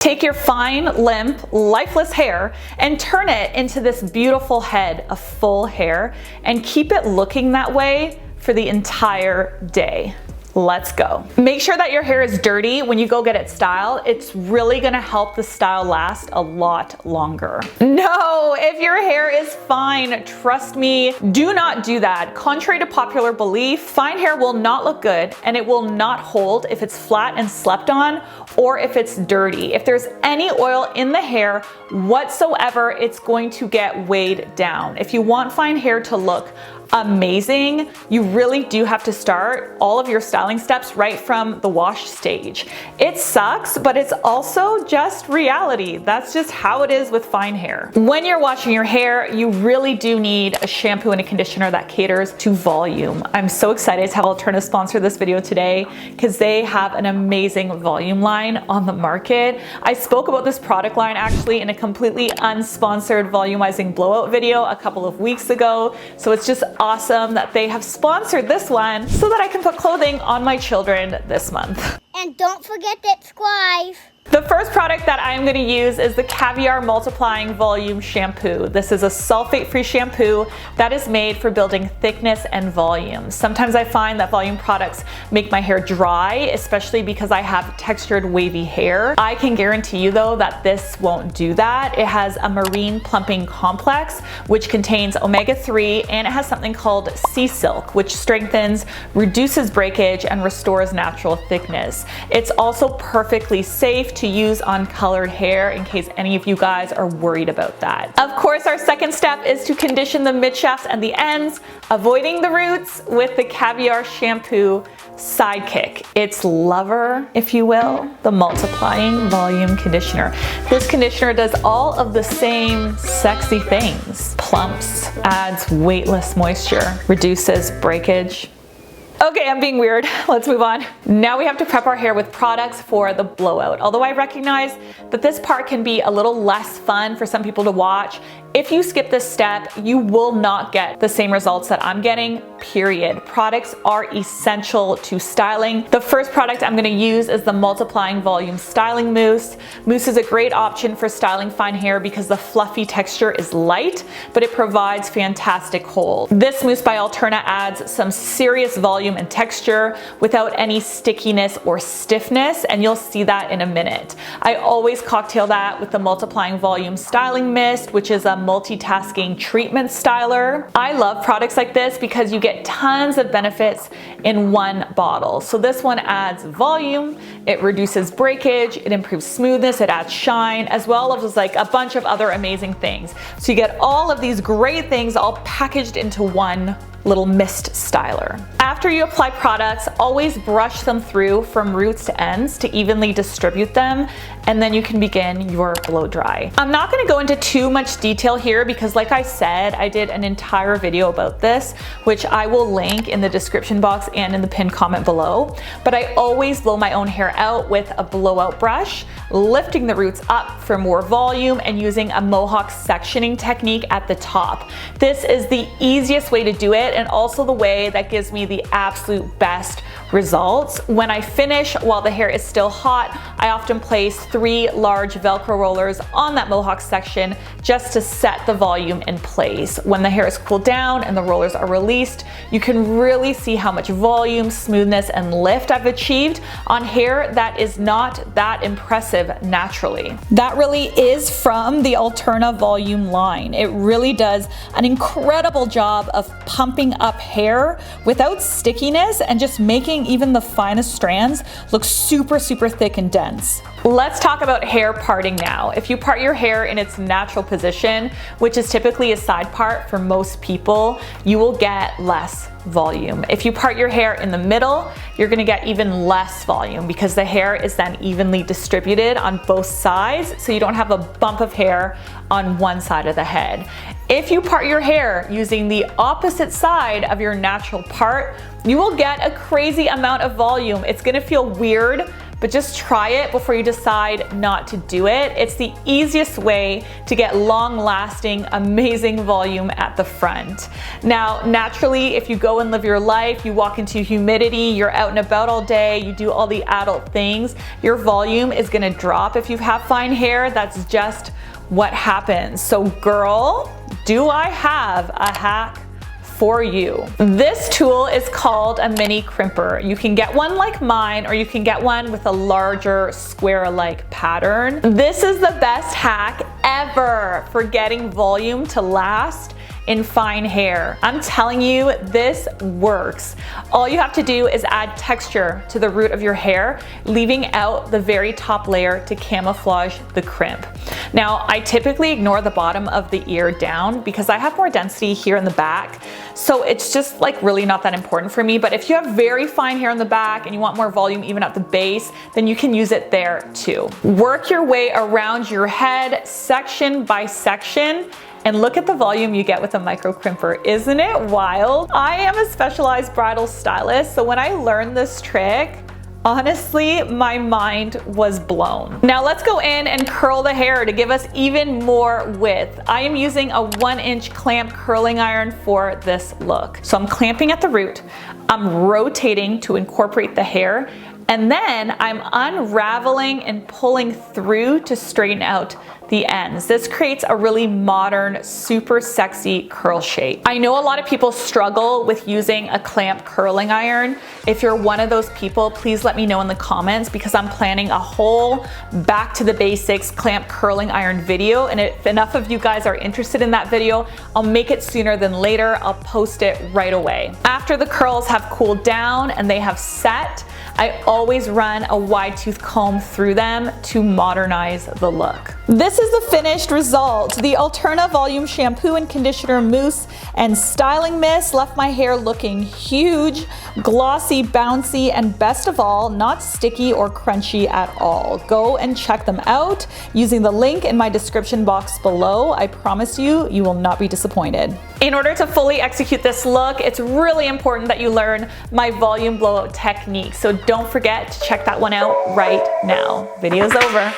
Take your fine, limp, lifeless hair and turn it into this beautiful head of full hair and keep it looking that way for the entire day. Let's go. Make sure that your hair is dirty when you go get it styled. It's really gonna help the style last a lot longer. No, if your hair is fine, trust me, do not do that. Contrary to popular belief, fine hair will not look good and it will not hold if it's flat and slept on or if it's dirty. If there's any oil in the hair whatsoever, it's going to get weighed down. If you want fine hair to look amazing, you really do have to start all of your styling steps right from the wash stage. It sucks, but it's also just reality. That's just how it is with fine hair. When you're washing your hair, you really do need a shampoo and a conditioner that caters to volume. I'm so excited to have Alterna sponsor this video today because they have an amazing volume line on the market. I spoke about this product line actually in a completely unsponsored volumizing blowout video a couple of weeks ago, so it's just awesome that they have sponsored this one so that I can put clothing on my children this month. And don't forget that subscribe. The first product that I'm going to use is the Caviar Multiplying Volume Shampoo. This is a sulfate-free shampoo that is made for building thickness and volume. Sometimes I find that volume products make my hair dry, especially because I have textured wavy hair. I can guarantee you though that this won't do that. It has a marine plumping complex which contains omega-3, and it has something called sea silk which strengthens, reduces breakage, and restores natural thickness. It's also perfectly safe to use on colored hair in case any of you guys are worried about that. Of course, our second step is to condition the mid shafts and the ends, avoiding the roots with the Caviar Shampoo sidekick. Its lover, if you will, the Multiplying Volume Conditioner. This conditioner does all of the same sexy things. Plumps, adds weightless moisture, reduces breakage. Okay, I'm being weird. Let's move on. Now we have to prep our hair with products for the blowout. Although I recognize that this part can be a little less fun for some people to watch, if you skip this step, you will not get the same results that I'm getting, period. Products are essential to styling. The first product I'm gonna use is the Multiplying Volume Styling Mousse. Mousse is a great option for styling fine hair because the fluffy texture is light, but it provides fantastic hold. This mousse by Alterna adds some serious volume and texture without any stickiness or stiffness, and you'll see that in a minute. I always cocktail that with the Multiplying Volume Styling Mist, which is a multitasking treatment styler. I love products like this because you get tons of benefits in one bottle. So this one adds volume, it reduces breakage, it improves smoothness, it adds shine, as well as like a bunch of other amazing things. So you get all of these great things all packaged into one little mist styler. After you apply products, always brush them through from roots to ends to evenly distribute them, and then you can begin your blow dry. I'm not going to go into too much detail here because like I said, I did an entire video about this, which I will link in the description box and in the pinned comment below. But I always blow my own hair out with a blowout brush, lifting the roots up for more volume and using a mohawk sectioning technique at the top. This is the easiest way to do it, and also the way that gives me the absolute best results. When I finish, while the hair is still hot, I often place 3 large Velcro rollers on that mohawk section just to set the volume in place. When the hair is cooled down and the rollers are released, you can really see how much volume, smoothness, and lift I've achieved on hair that is not that impressive naturally. That really is from the Alterna Volume line. It really does an incredible job of pumping up hair without stickiness and just making even the finest strands look super thick and dense. Let's talk about hair parting now. If you part your hair in its natural position, which is typically a side part for most people, you will get less volume. If you part your hair in the middle, you're gonna get even less volume because the hair is then evenly distributed on both sides, so you don't have a bump of hair on one side of the head. If you part your hair using the opposite side of your natural part, you will get a crazy amount of volume. It's gonna feel weird, but just try it before you decide not to do it. It's the easiest way to get long-lasting, amazing volume at the front. Now, naturally, if you go and live your life, you walk into humidity, you're out and about all day, you do all the adult things, your volume is gonna drop. If you have fine hair, that's just what happens. So girl, do I have a hack for you. This tool is called a mini crimper. You can get one like mine, or you can get one with a larger square-like pattern. This is the best hack ever for getting volume to last in fine hair. I'm telling you, this works. All you have to do is add texture to the root of your hair, leaving out the very top layer to camouflage the crimp. Now, I typically ignore the bottom of the ear down because I have more density here in the back, so it's just like really not that important for me. But if you have very fine hair in the back and you want more volume even at the base, then you can use it there too. Work your way around your head section by section, and look at the volume you get with a micro crimper. Isn't it wild? I am a specialized bridal stylist, so when I learned this trick, honestly, my mind was blown. Now let's go in and curl the hair to give us even more width. I am using a 1-inch clamp curling iron for this look. So I'm clamping at the root, I'm rotating to incorporate the hair, and then I'm unraveling and pulling through to straighten out the ends. This creates a really modern, super sexy curl shape. I know a lot of people struggle with using a clamp curling iron. If you're one of those people, please let me know in the comments, because I'm planning a whole back to the basics clamp curling iron video, and if enough of you guys are interested in that video, I'll make it sooner than later. I'll post it right away. After the curls have cooled down and they have set, I always run a wide tooth comb through them to modernize the look. This is the finished result. The Alterna Volume Shampoo and Conditioner Mousse and Styling Mist left my hair looking huge, glossy, bouncy, and best of all, not sticky or crunchy at all. Go and check them out using the link in my description box below. I promise you, you will not be disappointed. In order to fully execute this look, it's really important that you learn my volume blowout technique. So don't forget to check that one out right now. Video's over.